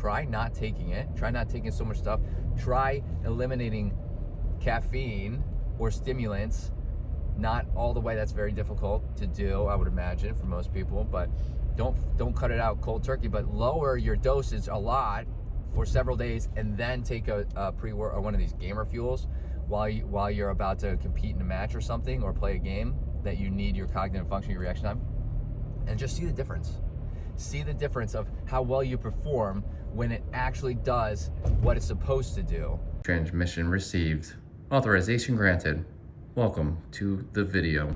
try not taking it. Try not taking so much stuff. Try eliminating caffeine or stimulants. Not all the way. That's very difficult to do, I would imagine, for most people, but don't cut it out cold turkey, but lower your dosage a lot for several days, and then take a pre-work or one of these gamer fuels while you're about to compete in a match or something, or play a game that you need your cognitive function, your reaction time, and just see the difference. See the difference of how well you perform when it actually does what it's supposed to do. Transmission received. Authorization granted. Welcome to the video.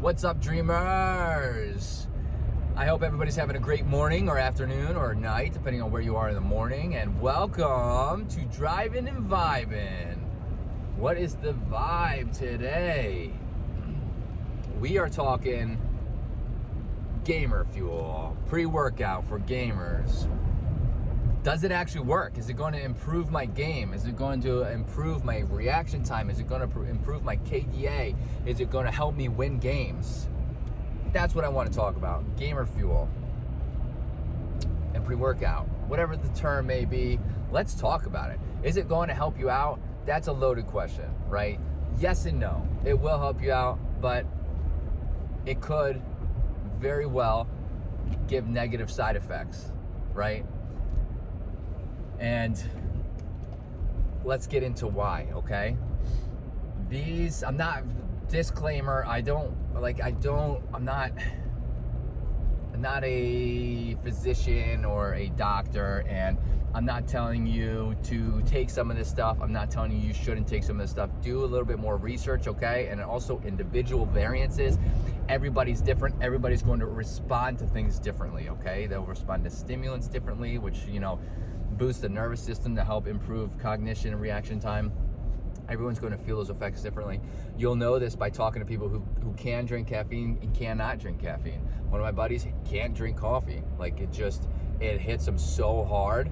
What's up, dreamers? I hope everybody's having a great morning or afternoon or night, depending on where you are in the morning, and welcome to Driving and Vibing. What is the vibe today? We are talking gamer fuel, pre-workout for gamers. Does it actually work? Is it going to improve my game? Is it going to improve my reaction time? Is it going to improve my KDA? Is it going to help me win games? That's what I want to talk about. Gamer fuel and pre-workout, whatever the term may be, let's talk about it. Is it going to help you out? That's a loaded question, right? Yes and no. It will help you out, but it could very well give negative side effects, right? And let's get into why, okay? I'm not a physician or a doctor, and I'm not telling you to take some of this stuff. I'm not telling you shouldn't take some of this stuff. Do a little bit more research, okay? And also individual variances. Everybody's different. Everybody's going to respond to things differently, okay? They'll respond to stimulants differently, which, boost the nervous system to help improve cognition and reaction time. Everyone's going to feel those effects differently. You'll know this by talking to people who can drink caffeine and cannot drink caffeine. One of my buddies can't drink coffee. Like, it hits him so hard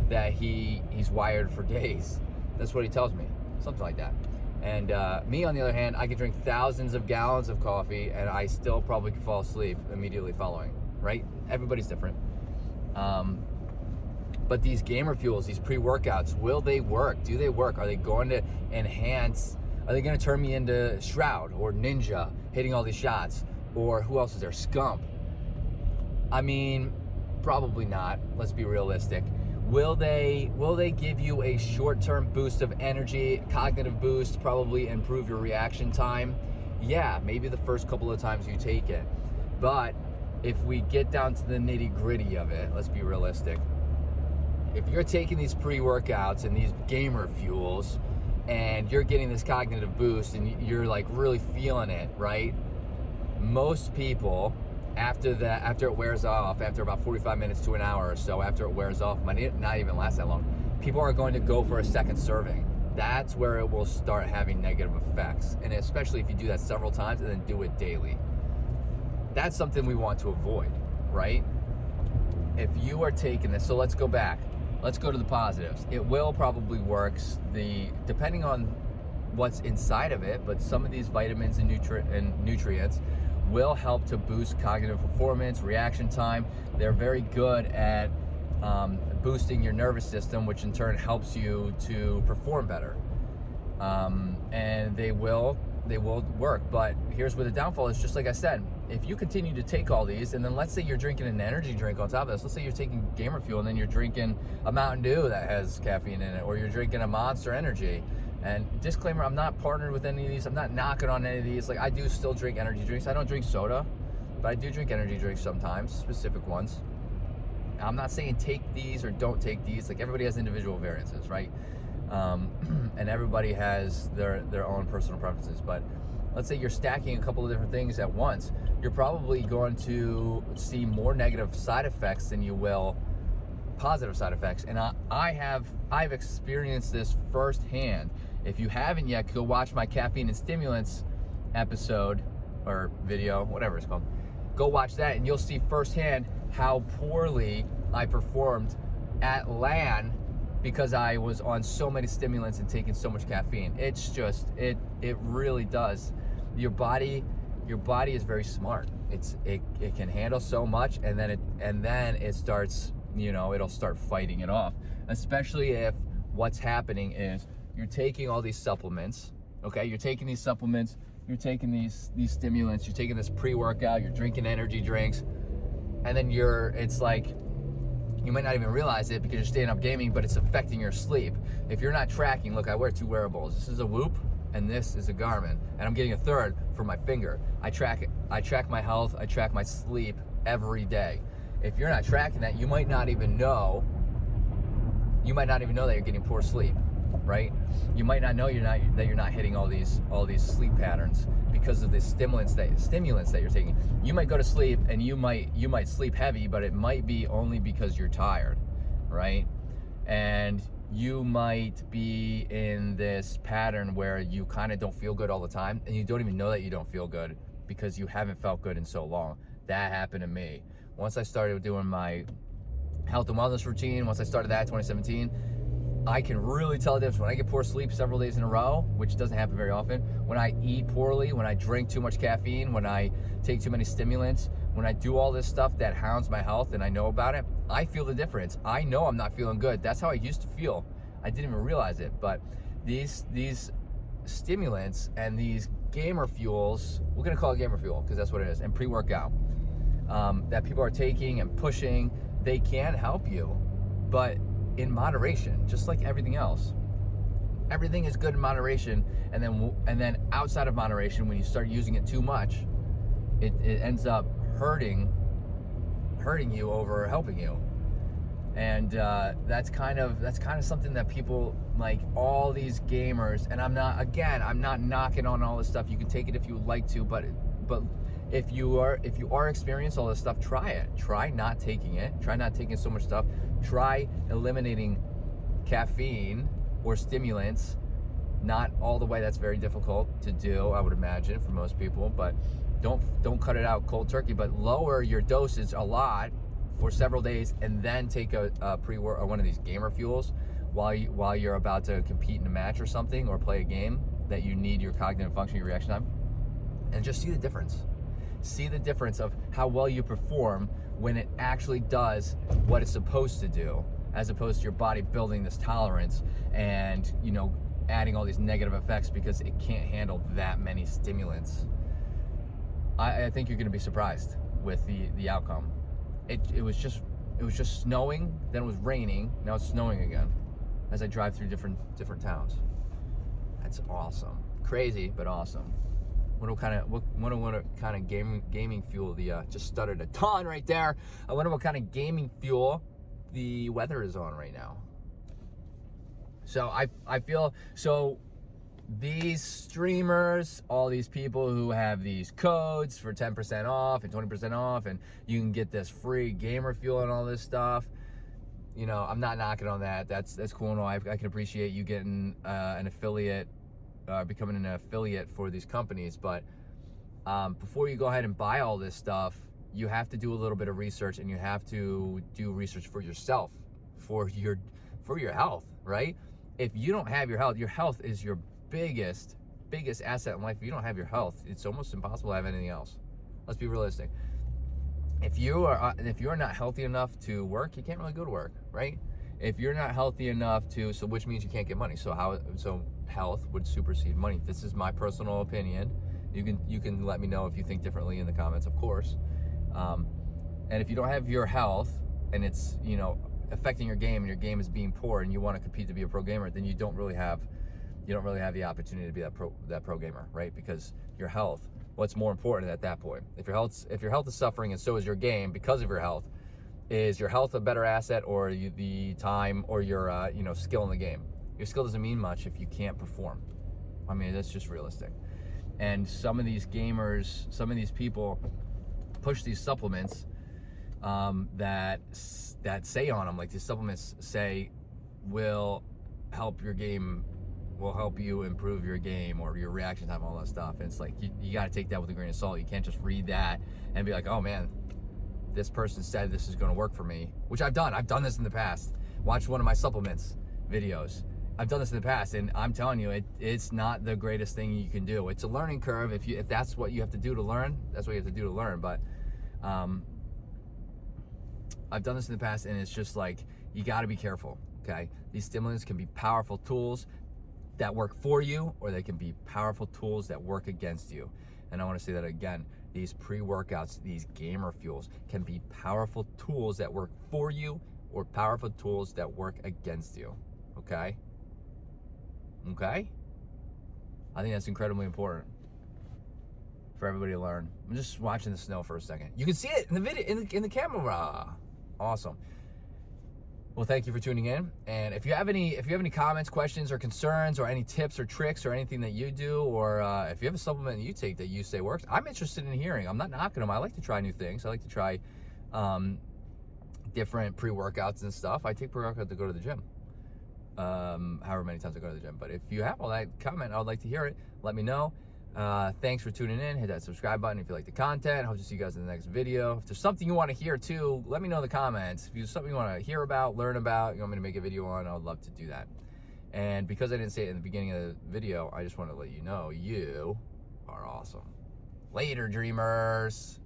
that he's wired for days. That's what he tells me, something like that. And me, on the other hand, I could drink thousands of gallons of coffee and I still probably could fall asleep immediately following, right? Everybody's different. But these gamer fuels, these pre-workouts, will they work? Do they work? Are they going to enhance? Are they going to turn me into Shroud or Ninja, hitting all these shots? Or who else is there? Scump. I mean, probably not. Let's be realistic. Will they give you a short-term boost of energy, cognitive boost, probably improve your reaction time? Yeah, maybe the first couple of times you take it. But if we get down to the nitty-gritty of it, let's be realistic. If you're taking these pre-workouts and these gamer fuels and you're getting this cognitive boost and you're like really feeling it, right? Most people, after it wears off, after about 45 minutes to an hour or so, after it wears off, might not even last that long, people are going to go for a second serving. That's where it will start having negative effects. And especially if you do that several times and then do it daily. That's something we want to avoid, right? If you are taking this, so let's go back. Let's go to the positives. It will probably work, depending on what's inside of it, but some of these vitamins and nutrients will help to boost cognitive performance, reaction time. They're very good at boosting your nervous system, which in turn helps you to perform better. And they will work, but here's where the downfall is. Just like I said, if you continue to take all these, and then let's say you're drinking an energy drink on top of this, let's say you're taking gamer fuel and then you're drinking a Mountain Dew that has caffeine in it, or you're drinking a Monster Energy. And disclaimer, I'm not partnered with any of these. I'm not knocking on any of these. Like, I do still drink energy drinks. I don't drink soda, but I do drink energy drinks sometimes, specific ones. I'm not saying take these or don't take these. Like, everybody has individual variances, right? And everybody has their own personal preferences. But let's say you're stacking a couple of different things at once, you're probably going to see more negative side effects than you will positive side effects. And I've experienced this firsthand. If you haven't yet, go watch my caffeine and stimulants episode or video, whatever it's called. Go watch that and you'll see firsthand how poorly I performed at LAN because I was on so many stimulants and taking so much caffeine. It's just, it really does. Your body is very smart. It can handle so much, and then it starts it'll start fighting it off. Especially if what's happening is you're taking all these supplements, okay? You're taking these supplements, you're taking these stimulants, you're taking this pre-workout, you're drinking energy drinks, and then it's like, you might not even realize it because you're staying up gaming, but it's affecting your sleep. If you're not tracking, look, I wear 2 wearables. This is a Whoop and this is a Garmin, and I'm getting a third for my finger. I track my health, I track my sleep every day. If you're not tracking that, you might not even know that you're getting poor sleep, right? You might not know that you're not hitting all these sleep patterns because of the stimulants that you're taking. You might go to sleep and you might sleep heavy, but it might be only because you're tired, right? And you might be in this pattern where you kind of don't feel good all the time, and you don't even know that you don't feel good because you haven't felt good in so long. That happened to me. Once I started doing my health and wellness routine, once I started that in 2017, I can really tell the difference. When I get poor sleep several days in a row, which doesn't happen very often, when I eat poorly, when I drink too much caffeine, when I take too many stimulants, when I do all this stuff that hounds my health and I know about it, I feel the difference. I know I'm not feeling good. That's how I used to feel. I didn't even realize it. But these stimulants and these gamer fuels, we're gonna call it gamer fuel because that's what it is, and pre-workout, that people are taking and pushing, they can help you, but in moderation, just like everything else. Everything is good in moderation, and then outside of moderation, when you start using it too much, it ends up hurting you over helping you. And that's kind of something that people, like all these gamers, and I'm not knocking on all this stuff. You can take it if you would like to, but if you are experiencing all this stuff, try it. Try not taking it. Try not taking so much stuff. Try eliminating caffeine or stimulants. Not all the way. That's very difficult to do, I would imagine, for most people. But don't cut it out cold turkey. But lower your dosage a lot for several days, and then take a pre-work or one of these gamer fuels while you're about to compete in a match or something, or play a game that you need your cognitive function, your reaction time, and just see the difference. See the difference of how well you perform when it actually does what it's supposed to do, as opposed to your body building this tolerance and adding all these negative effects because it can't handle that many stimulants. I think you're going to be surprised with the outcome. It was just snowing, then it was raining, now it's snowing again as I drive through different towns. That's awesome. Crazy, but awesome. What kind of gaming fuel just stuttered a ton right there. I wonder what kind of gaming fuel the weather is on right now. So I feel so. These streamers, all these people who have these codes for 10% off and 20% off, and you can get this free gamer fuel and all this stuff. I'm not knocking on that. That's cool and all. I can appreciate you getting an affiliate. Becoming an affiliate for these companies, but before you go ahead and buy all this stuff, you have to do a little bit of research, and you have to do research for yourself, for your health, right? If you don't have your health is your biggest asset in life. If you don't have your health, it's almost impossible to have anything else. Let's be realistic. If you are not healthy enough to work, you can't really go to work, right? If you're not healthy enough so which means you can't get money. So health would supersede money. This is my personal opinion. You can let me know if you think differently in the comments, of course. And if you don't have your health, and it's affecting your game, and your game is being poor, and you want to compete to be a pro gamer, then you don't really have the opportunity to be that pro gamer, right? Because your health, what's more important at that point? If your health is suffering, and so is your game because of your health, is your health a better asset, or the time, or your skill in the game? Your skill doesn't mean much if you can't perform. I mean, that's just realistic. And some of these gamers, some of these people push these supplements that say on them, like these supplements say will help your game, will help you improve your game or your reaction time, all that stuff. And it's like you got to take that with a grain of salt. You can't just read that and be like, oh man, this person said this is going to work for me, which I've done this in the past. Watch one of my supplements videos. I've done this in the past, and I'm telling you, it's not the greatest thing you can do. It's a learning curve. If that's what you have to do to learn, that's what you have to do to learn. But I've done this in the past, and it's just like, you got to be careful, okay? These stimulants can be powerful tools that work for you, or they can be powerful tools that work against you. And I want to say that again. These pre-workouts, these gamer fuels, can be powerful tools that work for you, or powerful tools that work against you, okay? Okay? I think that's incredibly important for everybody to learn. I'm just watching the snow for a second. You can see it in the video, in the camera. Awesome. Well, thank you for tuning in. And if you have any comments, questions, or concerns, or any tips or tricks, or anything that you do, or if you have a supplement that you take that you say works, I'm interested in hearing. I'm not knocking them. I like to try new things. I like to try different pre-workouts and stuff. I take pre-workout to go to the gym. However many times I go to the gym. But if you have all that, comment. I would like to hear it. Let me know. Thanks for tuning in. Hit that subscribe button if you like the content. Hope to see you guys in the next video. If there's something you want to hear too, let me know in the comments. If there's something you want to hear about, learn about, you want me to make a video on, I would love to do that. And because I didn't say it in the beginning of the video, I just want to let you know you are awesome. Later, dreamers.